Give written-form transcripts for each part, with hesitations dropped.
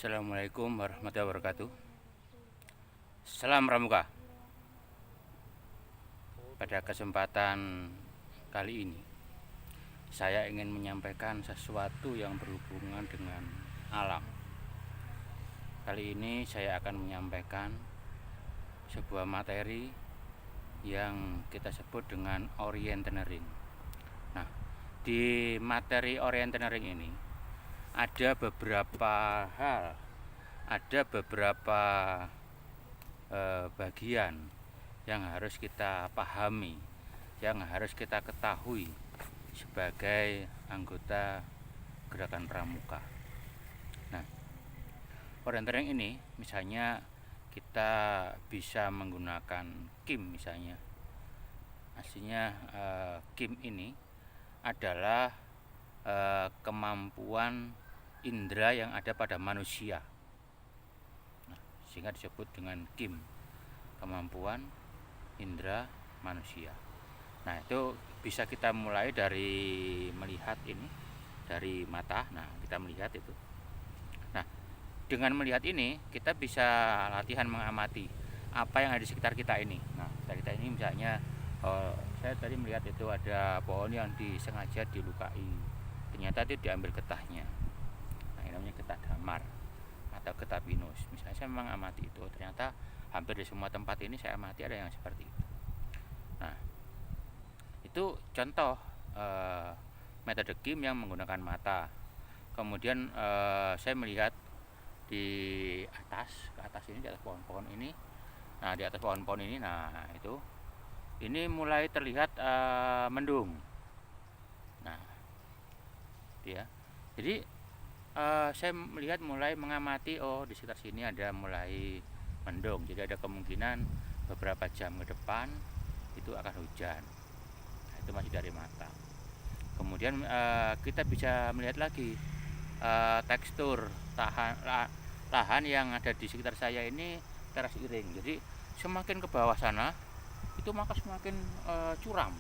Assalamualaikum warahmatullahi wabarakatuh. Salam Pramuka. Pada kesempatan kali ini saya ingin menyampaikan sesuatu yang berhubungan dengan alam. Kali ini saya akan menyampaikan sebuah materi yang kita sebut dengan orienteering. Nah, di materi orienteering ini ada beberapa hal, ada beberapa bagian yang harus kita pahami, yang harus kita ketahui sebagai anggota gerakan pramuka. Nah, orienteering ini misalnya kita bisa menggunakan kim misalnya. Aslinya kim ini adalah kemampuan indera yang ada pada manusia. Nah, sehingga disebut dengan kim, kemampuan indera manusia. Nah, itu bisa kita mulai dari melihat ini, dari mata. Nah, kita melihat itu. Nah, dengan melihat ini kita bisa latihan mengamati apa yang ada di sekitar kita ini. Nah, sekitar kita ini misalnya saya tadi melihat itu ada pohon yang disengaja dilukai, ternyata itu diambil getahnya. Nah, ini namanya getah damar atau getah pinus. Misalnya saya mengamati itu, ternyata hampir di semua tempat ini saya amati ada yang seperti itu. Nah, itu contoh metode kim yang menggunakan mata. Kemudian saya melihat di atas, ke atas ini, di atas pohon-pohon ini. Nah, di atas pohon-pohon ini, nah itu ini mulai terlihat mendung. Nah, dia. Jadi saya melihat mulai mengamati, oh di sekitar sini ada mulai mendung. Jadi ada kemungkinan beberapa jam ke depan itu akan hujan. Nah, itu masih dari mata. Kemudian kita bisa melihat lagi tekstur lahan yang ada di sekitar saya ini teras iring. Jadi semakin ke bawah sana itu maka semakin curam.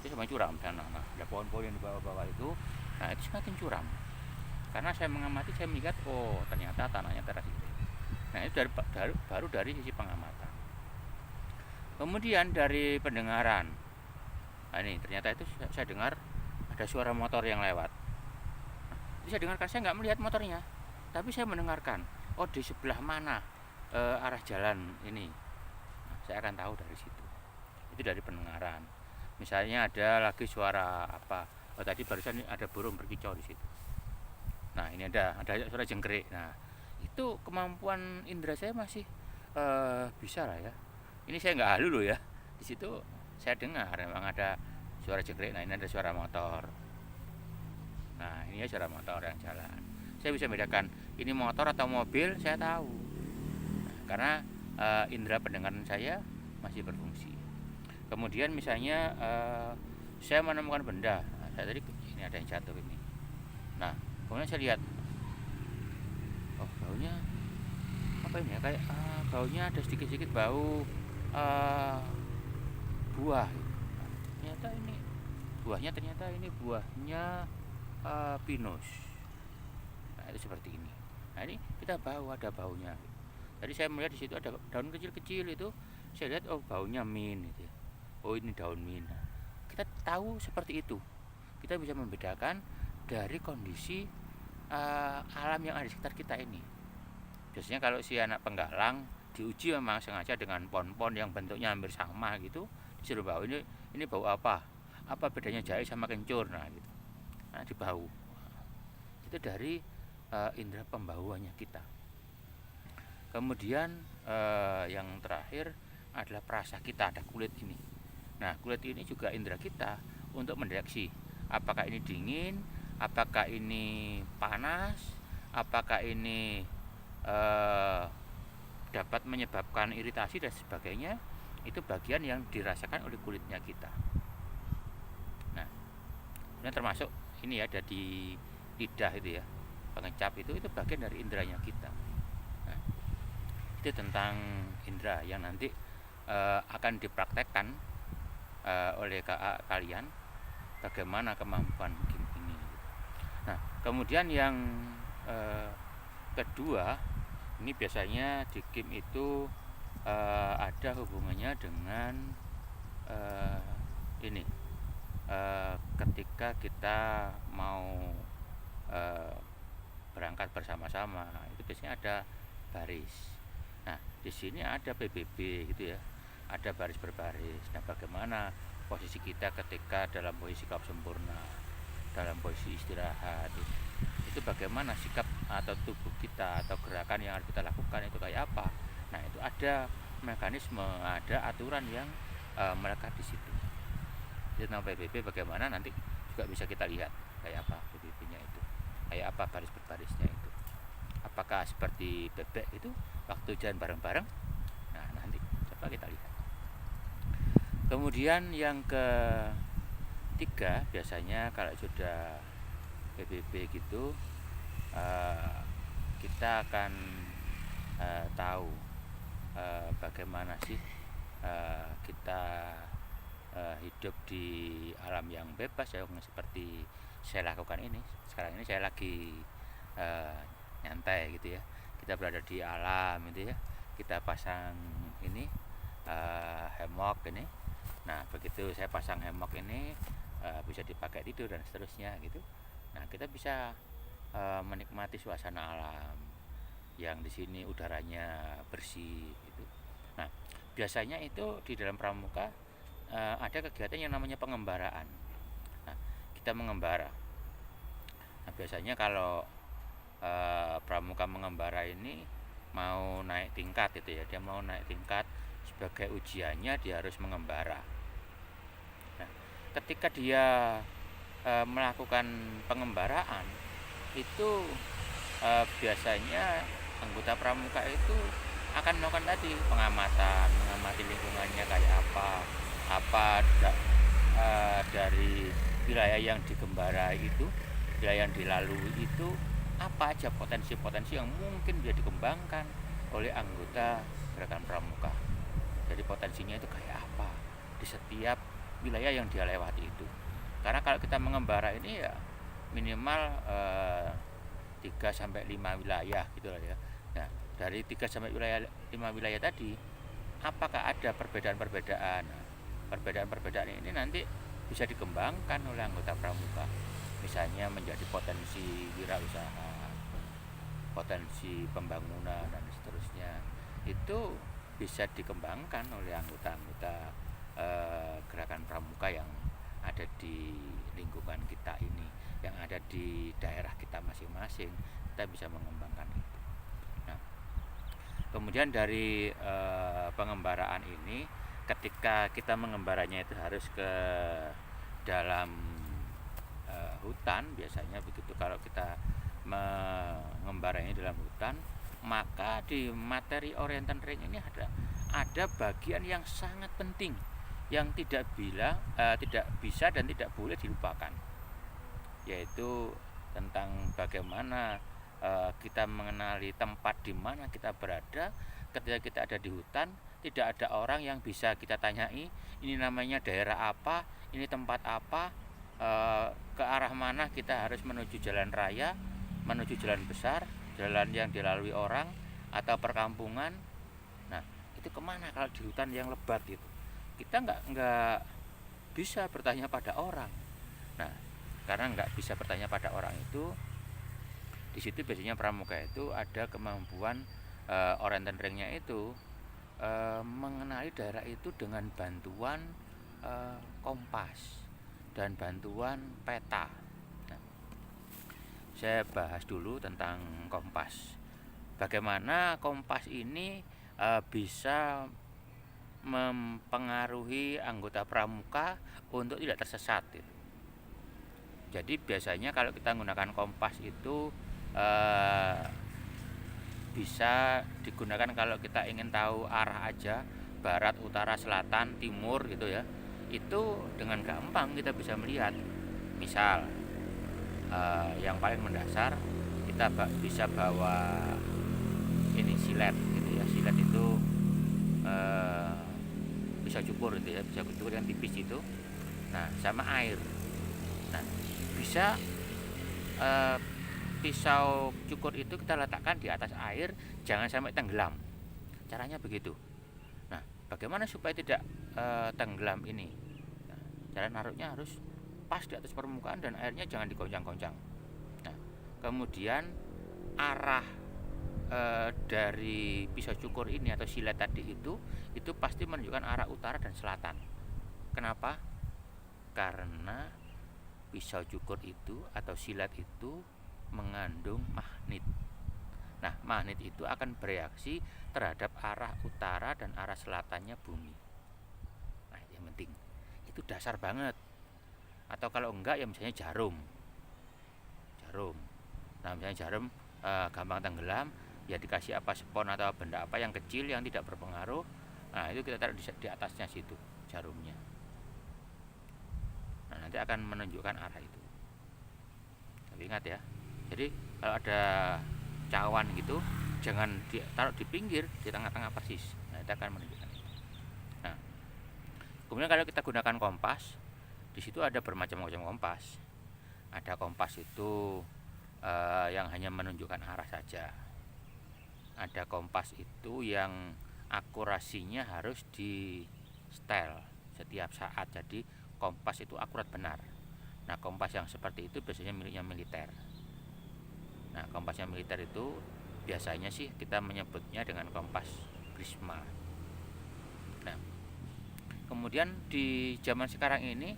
Jadi semakin curam sana. Nah, ada pohon-pohon yang di bawah-bawah itu, nah itu semakin curam. Karena saya mengamati, saya melihat, oh ternyata tanahnya teras iring. Nah, itu baru dari sisi pengamatan. Kemudian dari pendengaran. Nah, ini ternyata itu saya dengar ada suara motor yang lewat. Jadi saya dengarkan, saya nggak melihat motornya, tapi saya mendengarkan, oh di sebelah mana arah jalan ini. Nah, saya akan tahu dari situ. Itu dari pendengaran. Misalnya ada lagi suara apa? Oh tadi barusan ada burung berkicau di situ. Nah, ini ada suara jengkerik. Nah, itu kemampuan indera saya masih bisa lah ya. Ini saya nggak halu loh ya. Di situ saya dengar memang ada suara jengkerik. Nah, ini ada suara motor. Nah, ini ya suara motor yang jalan. Saya bisa bedakan ini motor atau mobil, saya tahu. Nah, karena indera pendengaran saya masih berfungsi. Kemudian misalnya saya menemukan benda. Nah, saya tadi ini ada yang jatuh ini. Nah, kemudian saya lihat, oh baunya apa ini ya, kayak baunya ada sedikit-sedikit bau buah. Nah, ternyata ini buahnya pinus. Nah, itu seperti ini. Nah, ini kita bau, ada baunya. Tadi saya melihat di situ ada daun kecil-kecil itu, saya lihat oh baunya min gitu. Oh ini daun min. Nah, kita tahu seperti itu. Kita bisa membedakan dari kondisi alam yang ada di sekitar kita ini. Biasanya kalau si anak penggalang diuji memang sengaja dengan pohon-pohon yang bentuknya hampir sama gitu, disuruh bau, ini bau apa bedanya jahe sama kencur. Nah gitu, nah dibau. Itu dari indera pembauannya kita. Kemudian yang terakhir adalah perasa kita, ada kulit ini. Nah, kulit ini juga indera kita untuk mendeteksi apakah ini dingin, apakah ini panas, apakah ini dapat menyebabkan iritasi dan sebagainya. Itu bagian yang dirasakan oleh kulitnya kita. Nah, kemudian termasuk ini ada di lidah itu ya, pengecap itu bagian dari inderanya kita. Nah, itu tentang indera yang nanti akan dipraktekkan oleh kalian bagaimana kemampuan kim ini. Nah, kemudian yang kedua, ini biasanya di kim itu ada hubungannya dengan ini ketika kita mau berangkat bersama-sama, itu biasanya ada baris. Nah, di sini ada PBB gitu ya, ada baris berbaris. Nah, bagaimana posisi kita ketika dalam posisi kap sempurna, dalam posisi istirahat, itu bagaimana sikap atau tubuh kita atau gerakan yang harus kita lakukan itu kayak apa. Nah, itu ada mekanisme, ada aturan yang melekat di situ. Jadi tentang PBB bagaimana nanti juga bisa kita lihat kayak apa PBB-nya itu, kayak apa baris berbarisnya itu, apakah seperti bebek itu waktu jalan bareng-bareng. Nah, nanti coba kita lihat. Kemudian yang ketiga, biasanya kalau sudah PBB gitu kita akan tahu bagaimana sih kita hidup di alam yang bebas ya, seperti saya lakukan ini. Sekarang ini saya lagi nyantai gitu ya, kita berada di alam gitu ya, kita pasang ini hemok ini. Nah, begitu saya pasang hemok ini bisa dipakai tidur dan seterusnya gitu. Nah, kita bisa menikmati suasana alam yang di sini udaranya bersih gitu. Nah, biasanya itu di dalam pramuka ada kegiatan yang namanya pengembaraan. Nah, kita mengembara. Nah, biasanya kalau pramuka mengembara ini mau naik tingkat itu ya, dia mau naik tingkat, sebagai ujiannya dia harus mengembara. Nah, ketika dia melakukan pengembaraan itu biasanya anggota pramuka itu akan melakukan tadi pengamatan, mengamati lingkungannya kayak apa dari wilayah yang digembarai itu, wilayah yang dilalui itu, apa aja potensi-potensi yang mungkin bisa dikembangkan oleh anggota gerakan pramuka. Jadi potensinya itu kayak apa di setiap wilayah yang dia lewati itu. Karena kalau kita mengembara ini ya minimal 3-5 wilayah gitu lah ya. Nah, dari 3-5 wilayah tadi, apakah ada perbedaan-perbedaan? Nah, perbedaan-perbedaan ini nanti bisa dikembangkan oleh anggota pramuka. Misalnya menjadi potensi wirausaha, potensi pembangunan dan seterusnya. Itu bisa dikembangkan oleh anggota-anggota gerakan pramuka yang ada di lingkungan kita ini, yang ada di daerah kita masing-masing. Kita bisa mengembangkan itu. Nah, kemudian dari pengembaraan ini, ketika kita mengembaranya itu harus ke dalam hutan, biasanya begitu. Kalau kita mengembaranya dalam hutan, maka di materi oriented ring ini ada bagian yang sangat penting yang tidak bisa dan tidak boleh dilupakan, yaitu tentang bagaimana kita mengenali tempat di mana kita berada. Ketika kita ada di hutan, tidak ada orang yang bisa kita tanyai, ini namanya daerah apa, ini tempat apa, ke arah mana kita harus menuju jalan raya, menuju jalan besar, jalan yang dilalui orang atau perkampungan. Nah, itu kemana kalau di hutan yang lebat itu? Kita nggak bisa bertanya pada orang. Nah, karena nggak bisa bertanya pada orang itu, di situ biasanya pramuka itu ada kemampuan oriented ring-nya itu mengenali daerah itu dengan bantuan kompas dan bantuan peta. Nah, saya bahas dulu tentang kompas. Bagaimana kompas ini bisa mempengaruhi anggota pramuka untuk tidak tersesat. Jadi biasanya kalau kita menggunakan kompas itu bisa digunakan kalau kita ingin tahu arah aja, barat, utara, selatan, timur gitu ya. Itu dengan gampang kita bisa melihat. Misal yang paling mendasar, kita bisa bawa ini silet gitu ya. Silet itu bisa cukur gitu ya, bisa cukur yang tipis itu. Nah, sama air. Nah, bisa pisau cukur itu kita letakkan di atas air, jangan sampai tenggelam. Caranya begitu. Nah, bagaimana supaya tidak tenggelam ini? Nah, cara naruhnya harus pas di atas permukaan dan airnya jangan digoncang-goncang. Nah, kemudian arah dari pisau cukur ini atau silet tadi itu pasti menunjukkan arah utara dan selatan. Kenapa? Karena pisau cukur itu atau silet itu mengandung magnet. Nah, magnet itu akan bereaksi terhadap arah utara dan arah selatannya bumi. Nah, yang penting itu dasar banget. Atau kalau enggak ya misalnya jarum. Nah, misalnya jarum gampang tenggelam, ya dikasih apa, spon atau benda apa yang kecil yang tidak berpengaruh. Nah, itu kita taruh di atasnya situ jarumnya. Nah, nanti akan menunjukkan arah itu. Tapi ingat ya, jadi kalau ada cawan gitu, jangan ditaruh di pinggir, di tengah-tengah persis. Nah, itu akan menunjukkan itu. Nah, kemudian kalau kita gunakan kompas, di situ ada bermacam-macam kompas. Ada kompas itu yang hanya menunjukkan arah saja. Ada kompas itu yang akurasinya harus di setel setiap saat, jadi kompas itu akurat benar. Nah, kompas yang seperti itu biasanya miliknya militer. Nah, kompas yang militer itu biasanya sih kita menyebutnya dengan kompas prisma. Nah, kemudian di zaman sekarang ini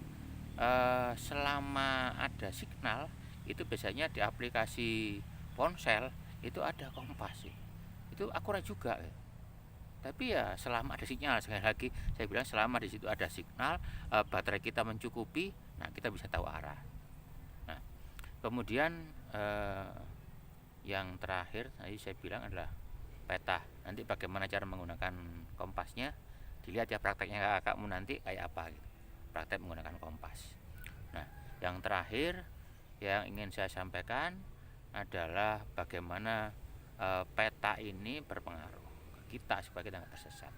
selama ada signal itu biasanya di aplikasi ponsel itu ada kompas sih. Itu akurat juga. Tapi ya selama ada sinyal, sekali lagi saya bilang selama di situ ada signal, baterai kita mencukupi, nah kita bisa tahu arah. Nah, kemudian yang terakhir tadi saya bilang adalah peta. Nanti bagaimana cara menggunakan kompasnya, dilihat ya prakteknya kakakmu nanti kayak apa gitu. Praktek menggunakan kompas. Nah, yang terakhir yang ingin saya sampaikan adalah bagaimana peta ini berpengaruh ke kita supaya kita nggak tersesat.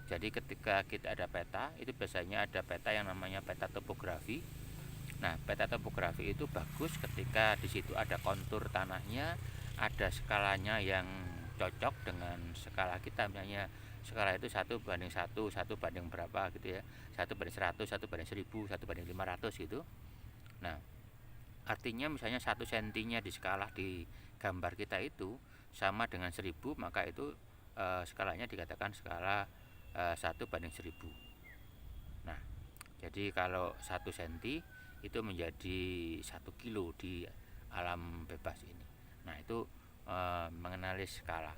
Jadi ketika kita ada peta, itu biasanya ada peta yang namanya peta topografi. Nah, peta topografi itu bagus ketika di situ ada kontur tanahnya, ada skalanya yang cocok dengan skala kita, misalnya skala itu 1:1, 1 banding berapa gitu ya, 1:100, 1:1000, 1:500 gitu. Nah, artinya misalnya 1 sentinya di skala di gambar kita itu sama dengan 1000, maka itu skalanya dikatakan skala 1:1000. Nah, jadi kalau 1 senti itu menjadi 1 kilo di alam bebas ini. Nah, itu mengenali skala.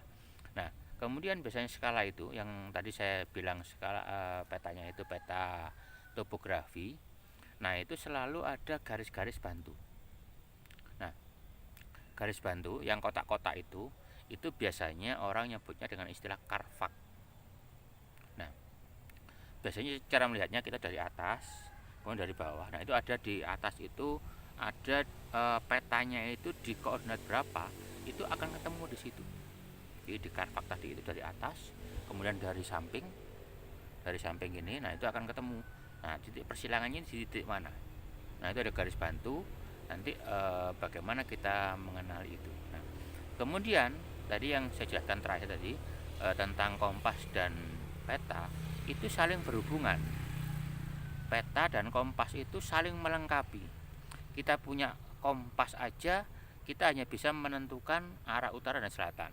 Nah, kemudian biasanya skala itu yang tadi saya bilang skala petanya itu peta topografi. Nah, itu selalu ada garis-garis bantu. Nah, garis bantu yang kotak-kotak itu biasanya orang nyebutnya dengan istilah karvak. Nah, biasanya cara melihatnya kita dari atas, kemudian dari bawah. Nah, itu ada di atas itu ada petanya itu di koordinat berapa, itu akan ketemu di situ. Jadi di karvak tadi itu dari atas, kemudian dari samping ini, nah itu akan ketemu. Nah, titik persilangannya di titik mana? Nah, itu ada garis bantu. Nanti bagaimana kita mengenal itu. Nah, kemudian tadi yang saya jelaskan terakhir tadi tentang kompas dan peta itu saling berhubungan. Peta dan kompas itu saling melengkapi. Kita punya kompas aja, kita hanya bisa menentukan arah utara dan selatan.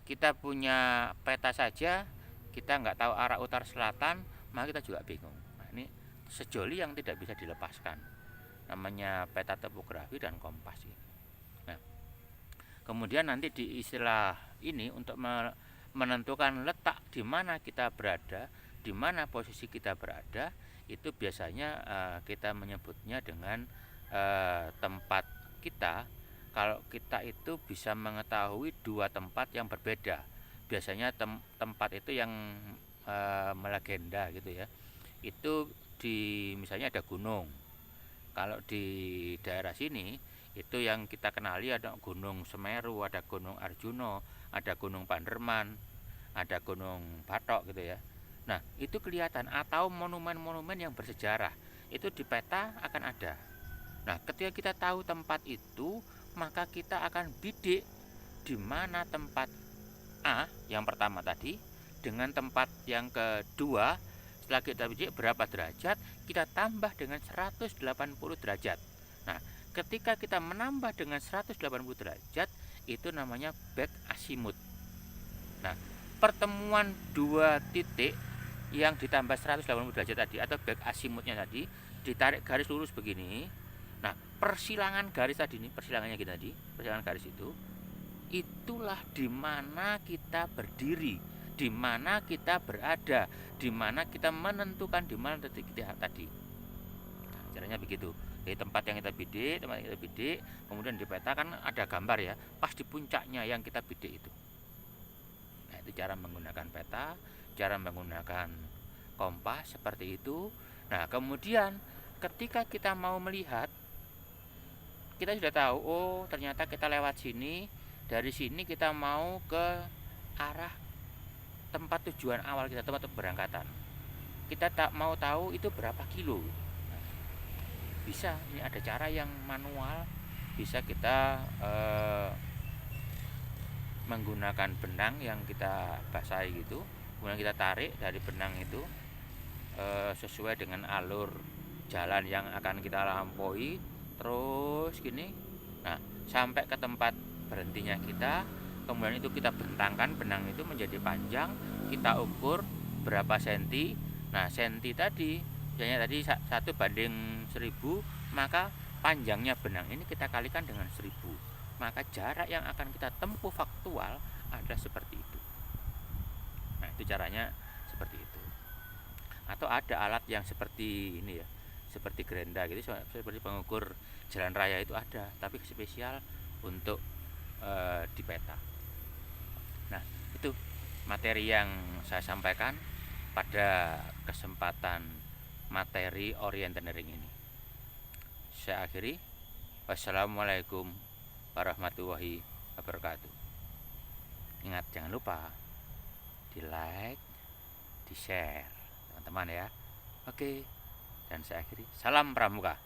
Kita punya peta saja, kita nggak tahu arah utara selatan, maka kita juga bingung. Nah, ini sejoli yang tidak bisa dilepaskan, namanya peta topografi dan kompas ini. Nah, kemudian nanti di istilah ini untuk menentukan letak di mana kita berada, di mana posisi kita berada, itu biasanya kita menyebutnya dengan tempat kita. Kalau kita itu bisa mengetahui 2 tempat yang berbeda, biasanya tempat itu yang melegenda gitu ya, itu di misalnya ada gunung. Kalau di daerah sini itu yang kita kenali ada Gunung Semeru, ada Gunung Arjuno, ada Gunung Panderman, ada Gunung Batok gitu ya. Nah, itu kelihatan, atau monumen-monumen yang bersejarah itu di peta akan ada. Nah, ketika kita tahu tempat itu, maka kita akan bidik di mana tempat A yang pertama tadi dengan tempat yang kedua. Setelah kita bidik berapa derajat, kita tambah dengan 180 derajat. Nah, ketika kita menambah dengan 180 derajat, itu namanya back azimuth. Nah, pertemuan dua titik yang ditambah 180 derajat tadi atau back azimuthnya tadi ditarik garis lurus begini. Nah, persilangan garis tadi ini, persilangannya kita tadi, persilangan garis itu, itulah di mana kita berdiri, di mana kita berada, di mana kita menentukan di mana titik kita tadi. Nah, caranya begitu. Jadi tempat yang kita bidik, kemudian dipetakan ada gambar ya, pas di puncaknya yang kita bidik itu. Nah, itu cara menggunakan peta, cara menggunakan kompas seperti itu. Nah, kemudian ketika kita mau melihat, kita sudah tahu, oh ternyata kita lewat sini, dari sini kita mau ke arah tempat tujuan awal kita, tempat keberangkatan. Kita tak mau tahu itu berapa kilo. Nah, bisa, ini ada cara yang manual, bisa kita menggunakan benang yang kita basahi gitu, kemudian kita tarik dari benang itu sesuai dengan alur jalan yang akan kita lampaui, terus gini. Nah, sampai ke tempat berhentinya kita, kemudian itu kita bentangkan benang itu menjadi panjang, kita ukur berapa senti. Nah, senti tadi misalnya tadi 1:1000, maka panjangnya benang ini kita kalikan dengan 1000, maka jarak yang akan kita tempuh faktual adalah seperti itu. Nah, itu caranya seperti itu. Atau ada alat yang seperti ini ya, seperti gerenda gitu, seperti pengukur jalan raya itu ada, tapi spesial untuk di peta. Nah, itu materi yang saya sampaikan pada kesempatan materi orienteering ini. Saya akhiri. Wassalamualaikum warahmatullahi wabarakatuh. Ingat, jangan lupa di like, di share teman-teman ya. Oke, dan saya akhiri. Salam Pramuka.